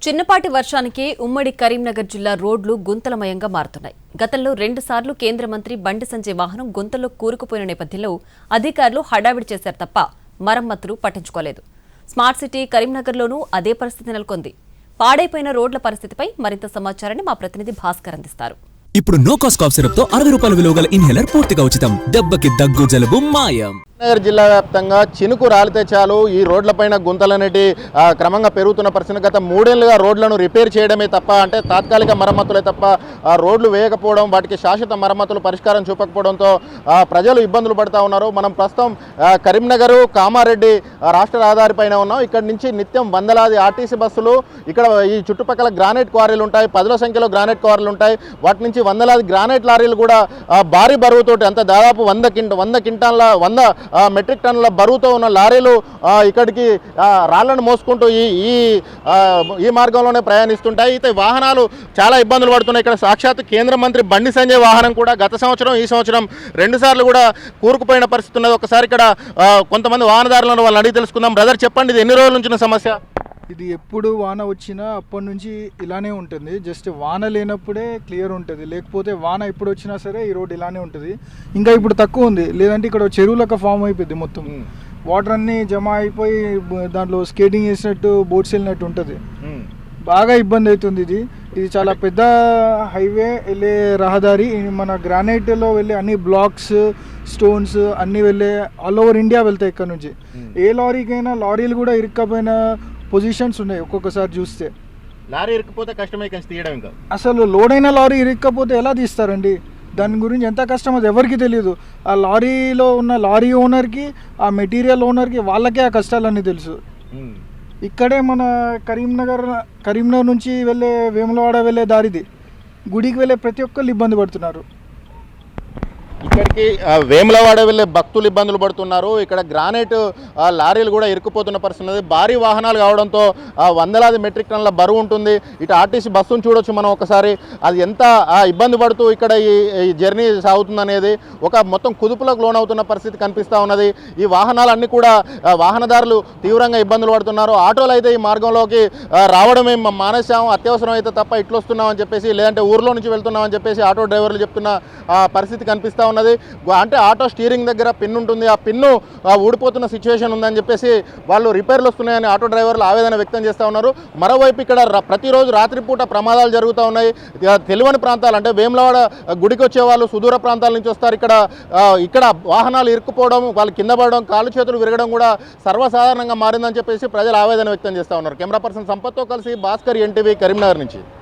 చిన్నపాటి వర్షానికి ఉమ్మడి కరీంనగర్ జిల్లా రోడ్లు గుంతలమయంగా మారుతున్నాయి. గతంలో 2 సార్లు కేంద్ర మంత్రి బండి సంజయ్ వాహనం గుంతల్లో కూరుకుపోయిన నేపథ్యంలో అధికారులు హడావిడి చేశారు తప్ప మరమ్మతులు పట్టించుకోలేదు. స్మార్ట్ సిటీ కరీంనగర్లోనూ అదే పరిస్థితి నెలకొంది. పాడైపోయిన రోడ్ల పరిస్థితిపై మరింత సమాచారాన్ని మా ప్రతినిధి భాస్కర్ అందిస్తారు. ఇప్పుడు నో కాస్ట్ కాఫ్ సిరప్ తో 60 రూపాయల విలువ గల ఇన్హేలర్ పూర్తిగా ఉచితం. దెబ్బకి దగ్గు జలుబు మాయం. కరీంనగర్ జిల్లా వ్యాప్తంగా చినుకు రాలితే చాలు ఈ రోడ్లపైన గుంతలనేటి క్రమంగా పెరుగుతున్న పరిస్థితి. గత 3 ఏళ్లుగా రోడ్లను రిపేర్ చేయడమే తప్ప, అంటే తాత్కాలిక మరమ్మతులే తప్ప రోడ్లు వేయకపోవడం, వాటికి శాశ్వత మరమ్మతులు పరిష్కారం చూపకపోవడంతో ప్రజలు ఇబ్బందులు పడుతూ ఉన్నారు. మనం ప్రస్తుతం కరీంనగర్ కామారెడ్డి రాష్ట్ర రహదారిపైన ఉన్నాం. ఇక్కడి నుంచి నిత్యం వందలాది ఆర్టీసీ బస్సులు, ఇక్కడ ఈ చుట్టుపక్కల గ్రానైట్ క్వారీలు ఉంటాయి, 10ల సంఖ్యలో గ్రానైట్ క్వారీలు ఉంటాయి. వాటి నుంచి వందలాది గ్రానైట్ లారీలు కూడా భారీ బరువుతోటి, అంత దాదాపు 100 మెట్రిక్ టన్నుల బరువుతో ఉన్న లారీలు ఇక్కడికి రాళ్లను మోసుకుంటూ ఈ మార్గంలోనే ప్రయాణిస్తుంటాయి. అయితే వాహనాలు చాలా ఇబ్బందులు పడుతున్నాయి. ఇక్కడ సాక్షాత్ కేంద్ర మంత్రి బండి సంజయ్ వాహనం కూడా గత సంవత్సరం ఈ సంవత్సరం 2 సార్లు కూడా కూరుకుపోయిన పరిస్థితి ఉన్నది. ఒకసారి ఇక్కడ కొంతమంది వాహనదారులను వాళ్ళని అడిగి తెలుసుకుందాం. బ్రదర్, చెప్పండి, ఇది ఎన్ని రోజుల నుంచి సమస్య? ఇది ఎప్పుడు వాన వచ్చినా అప్పటి నుంచి ఇలానే ఉంటుంది. జస్ట్ వాన లేనప్పుడే క్లియర్ ఉంటుంది, లేకపోతే వాన ఎప్పుడు వచ్చినా సరే ఈ రోడ్ ఇలానే ఉంటుంది. ఇంకా ఇప్పుడు తక్కువ ఉంది, లేదంటే ఇక్కడ చెరువులకు ఫామ్ అయిపోయింది. మొత్తం వాటర్ అన్నీ జమ అయిపోయి దాంట్లో స్కేటింగ్ చేసినట్టు, బోట్స్ వెళ్ళినట్టు ఉంటుంది. బాగా ఇబ్బంది అవుతుంది. ఇది చాలా పెద్ద హైవే వెళ్ళే రహదారి. మన గ్రానైట్లో వెళ్ళే అన్ని బ్లాక్స్, స్టోన్స్ అన్నీ వెళ్ళే ఆల్ ఓవర్ ఇండియా వెళ్తాయి ఇక్కడ నుంచి. ఏ లారీకైనా, లారీలు కూడా ఇరుక్కపోయిన పొజిషన్స్ ఉన్నాయి. ఒక్కొక్కసారి చూస్తే లారీ ఇరుక్కుపోతే కష్టమే తీయడం. ఇంకా అసలు లోడ్ అయిన లారీ ఇరుక్కపోతే ఎలా తీస్తారండి? దాని గురించి ఎంత కష్టం అది ఎవరికి తెలియదు. ఆ లారీలో ఉన్న లారీ ఓనర్కి, ఆ మెటీరియల్ ఓనర్కి, వాళ్ళకే ఆ కష్టాలన్నీ తెలుసు. ఇక్కడే మన కరీంనగర్ నుంచి వెళ్ళే వేములవాడ వెళ్ళే దారిది, గుడికి వెళ్ళే ప్రతి ఒక్కళ్ళు ఇబ్బంది పడుతున్నారు. ఇక్కడికి వేములవాడ వెళ్ళే భక్తులు ఇబ్బందులు పడుతున్నారు. ఇక్కడ గ్రానైట్ లారీలు కూడా ఇరుక్కుపోతున్న పరిస్థితి ఉంది. భారీ వాహనాలు కావడంతో వందలాది మెట్రిక్ టన్నుల బరువు ఉంటుంది. ఇటు ఆర్టీసీ బస్సును చూడొచ్చు మనం ఒకసారి, అది ఎంత ఇబ్బంది పడుతూ ఇక్కడ ఈ జర్నీ సాగుతుందనేది. ఒక మొత్తం కుదుపులకు లోనవుతున్న పరిస్థితి కనిపిస్తూ ఉన్నది. ఈ వాహనాలన్నీ కూడా వాహనదారులు తీవ్రంగా ఇబ్బందులు పడుతున్నారు. ఆటోలు అయితే ఈ మార్గంలోకి రావడమే మానేశాము, అత్యవసరం అయితే తప్ప ఇట్లు వస్తున్నామని చెప్పేసి, లేదంటే ఊర్లో నుంచి వెళ్తున్నామని చెప్పేసి ఆటో డ్రైవర్లు చెప్తున్న పరిస్థితి కనిపిస్తూ ఉన్నది. అంటే ఆటో స్టీరింగ్ దగ్గర పిన్ ఉంటుంది, ఆ పిన్ను ఊడిపోతున్న సిచ్యువేషన్ ఉందని చెప్పేసి వాళ్ళు రిపేర్లు వస్తున్నాయని ఆటో డ్రైవర్లు ఆవేదన వ్యక్తం చేస్తూ ఉన్నారు. మరోవైపు ఇక్కడ ప్రతిరోజు రాత్రిపూట ప్రమాదాలు జరుగుతూ ఉన్నాయి. తెలియని ప్రాంతాలు, అంటే వేములవాడ గుడికి వచ్చే వాళ్ళు సుదూర ప్రాంతాల నుంచి వస్తారు. ఇక్కడ వాహనాలు ఇరుక్కుపోవడం, వాళ్ళు కింద పడడం, కాళ్ళు చేతులు విరగడం కూడా సర్వసాధారణంగా మారిందని చెప్పేసి ప్రజలు ఆవేదన వ్యక్తం చేస్తూ ఉన్నారు. కెమెరా పర్సన్ సంపత్తో కలిసి భాస్కర్, NTV, కరీంనగర్ నుంచి.